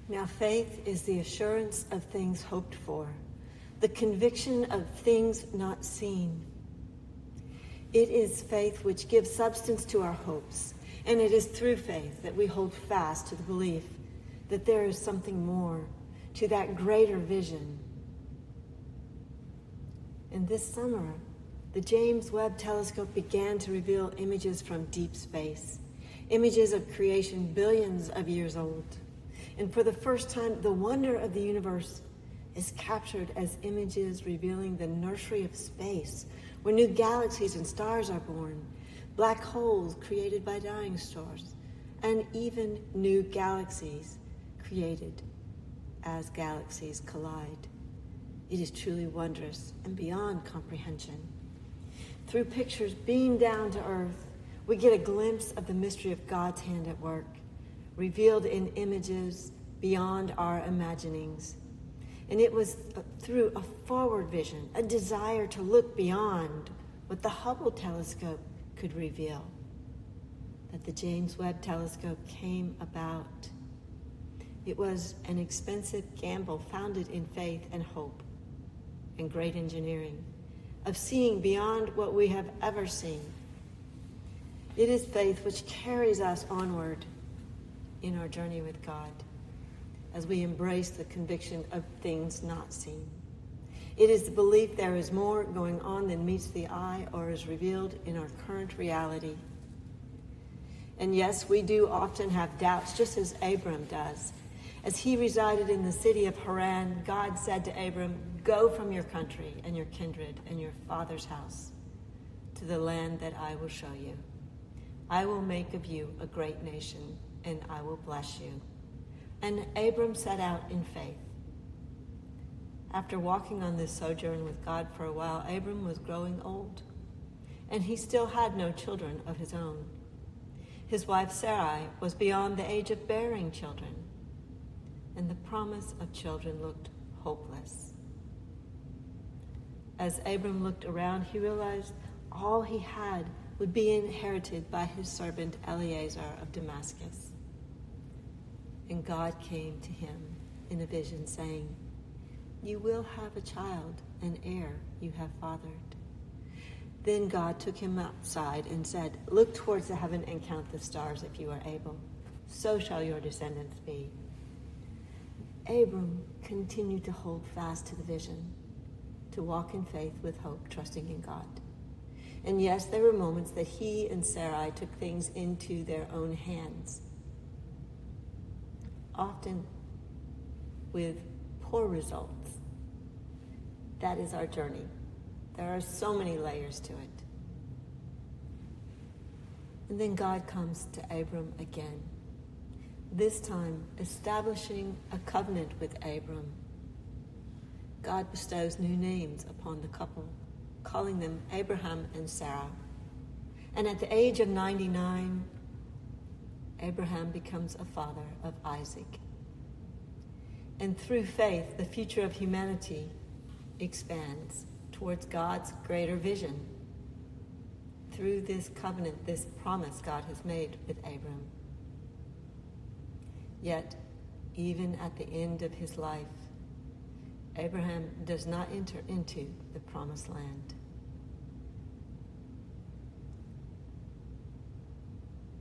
Now faith is the assurance of things hoped for, the conviction of things not seen. It is faith which gives substance to our hopes, and it is through faith that we hold fast to the belief that there is something more, to that greater vision. And this summer, the James Webb Telescope began to reveal images from deep space, images of creation billions of years old. And for the first time, the wonder of the universe is captured as images revealing the nursery of space, where new galaxies and stars are born, black holes created by dying stars, and even new galaxies created as galaxies collide. It is truly wondrous and beyond comprehension. Through pictures beamed down to earth, we get a glimpse of the mystery of God's hand at work, revealed in images beyond our imaginings. And it was through a forward vision, a desire to look beyond what the Hubble telescope could reveal, that the James Webb Telescope came about. It was an expensive gamble founded in faith and hope and great engineering, of seeing beyond what we have ever seen. It is faith which carries us onward in our journey with God as we embrace the conviction of things not seen. It is the belief there is more going on than meets the eye or is revealed in our current reality. And yes, we do often have doubts, just as Abram does. As he resided in the city of Haran, God said to Abram, "Go from your country and your kindred and your father's house to the land that I will show you. I will make of you a great nation, and I will bless you." And Abram set out in faith. After walking on this sojourn with God for a while, Abram was growing old, and he still had no children of his own. His wife Sarai was beyond the age of bearing children, and the promise of children looked hopeless. As Abram looked around, he realized all he had would be inherited by his servant Eliezer of Damascus. And God came to him in a vision, saying, "You will have a child, an heir you have fathered." Then God took him outside and said, "Look towards the heaven and count the stars if you are able. So shall your descendants be." Abram continued to hold fast to the vision, to walk in faith with hope, trusting in God. And yes, there were moments that he and Sarai took things into their own hands, often with poor results. That is our journey. There are so many layers to it. And then God comes to Abram again, this time establishing a covenant with Abram. God bestows new names upon the couple, calling them Abraham and Sarah. And at the age of 99, Abraham becomes a father of Isaac. And through faith, the future of humanity expands towards God's greater vision. Through this covenant, this promise God has made with Abram. Yet, even at the end of his life, Abraham does not enter into the promised land.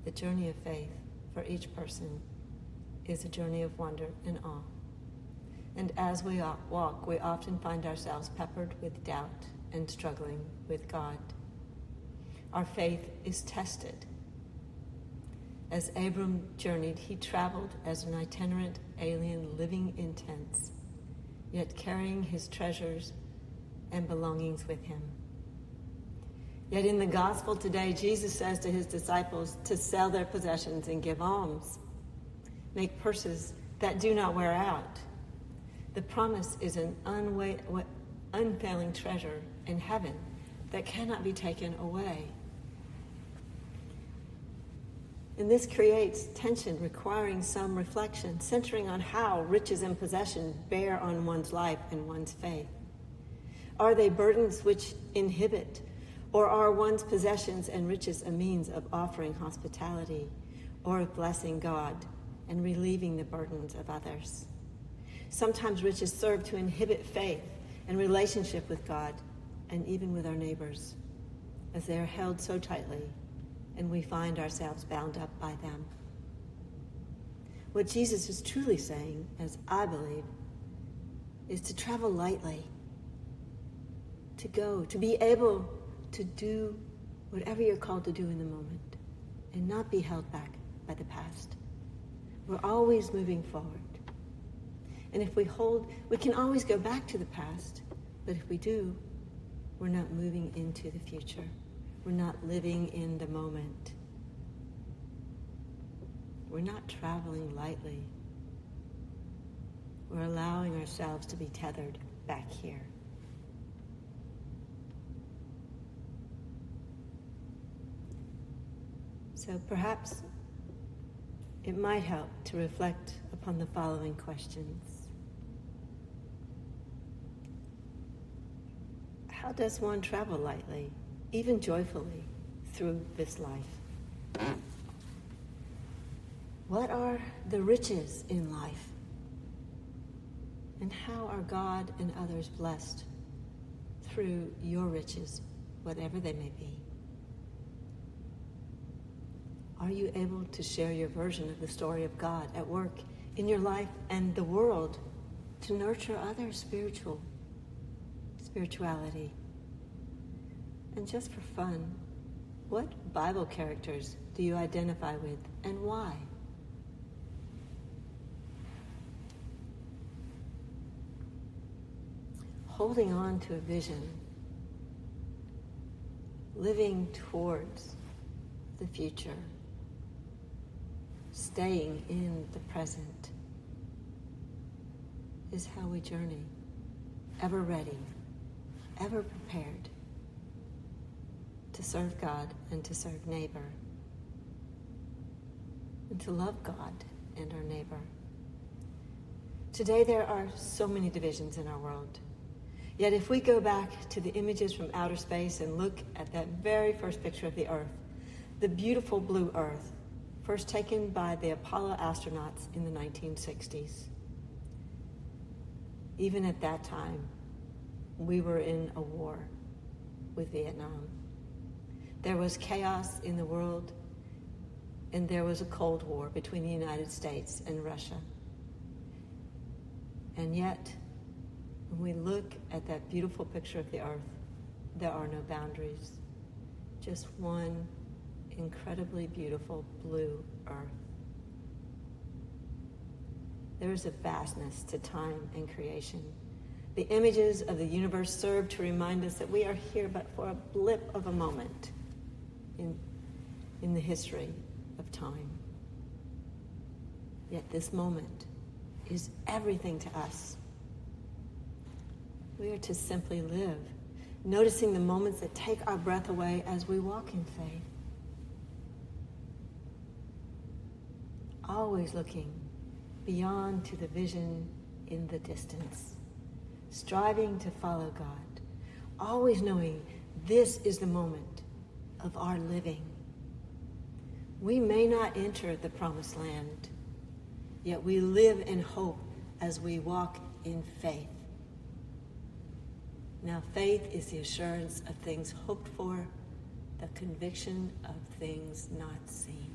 The journey of faith for each person is a journey of wonder and awe. And as we walk, we often find ourselves peppered with doubt and struggling with God. Our faith is tested. As Abram journeyed, he traveled as an itinerant alien living in tents, yet carrying his treasures and belongings with him. Yet in the gospel today, Jesus says to his disciples to sell their possessions and give alms. Make purses that do not wear out. The promise is an unfailing treasure in heaven that cannot be taken away. And this creates tension requiring some reflection, centering on how riches and possessions bear on one's life and one's faith. Are they burdens which inhibit, or are one's possessions and riches a means of offering hospitality or of blessing God and relieving the burdens of others. Sometimes riches serve to inhibit faith and relationship with God and even with our neighbors, as they are held so tightly and we find ourselves bound up by them. What Jesus is truly saying, as I believe, is to travel lightly, to go, to be able to do whatever you're called to do in the moment and not be held back by the past. We're always moving forward. And if we can always go back to the past, but if we do, we're not moving into the future. We're not living in the moment. We're not traveling lightly. We're allowing ourselves to be tethered back here. So perhaps it might help to reflect upon the following questions. How does one travel lightly, even joyfully, through this life? What are the riches in life? And how are God and others blessed through your riches, whatever they may be? Are you able to share your version of the story of God at work in your life and the world to nurture others' spirituality? And just for fun, what Bible characters do you identify with and why? Holding on to a vision, living towards the future, staying in the present is how we journey, ever ready, ever prepared to serve God and to serve neighbor, and to love God and our neighbor. Today there are so many divisions in our world. Yet if we go back to the images from outer space and look at that very first picture of the Earth, the beautiful blue Earth, first taken by the Apollo astronauts in the 1960s. Even at that time, we were in a war with Vietnam. There was chaos in the world, and there was a Cold War between the United States and Russia. And yet, when we look at that beautiful picture of the Earth, there are no boundaries, just one incredibly beautiful blue Earth. There is a vastness to time and creation. The images of the universe serve to remind us that we are here but for a blip of a moment in the history of time. Yet this moment is everything to us. We are to simply live, noticing the moments that take our breath away as we walk in faith. Always looking beyond to the vision in the distance, striving to follow God, always knowing this is the moment of our living. We may not enter the promised land, yet we live in hope as we walk in faith. Now, faith is the assurance of things hoped for, the conviction of things not seen.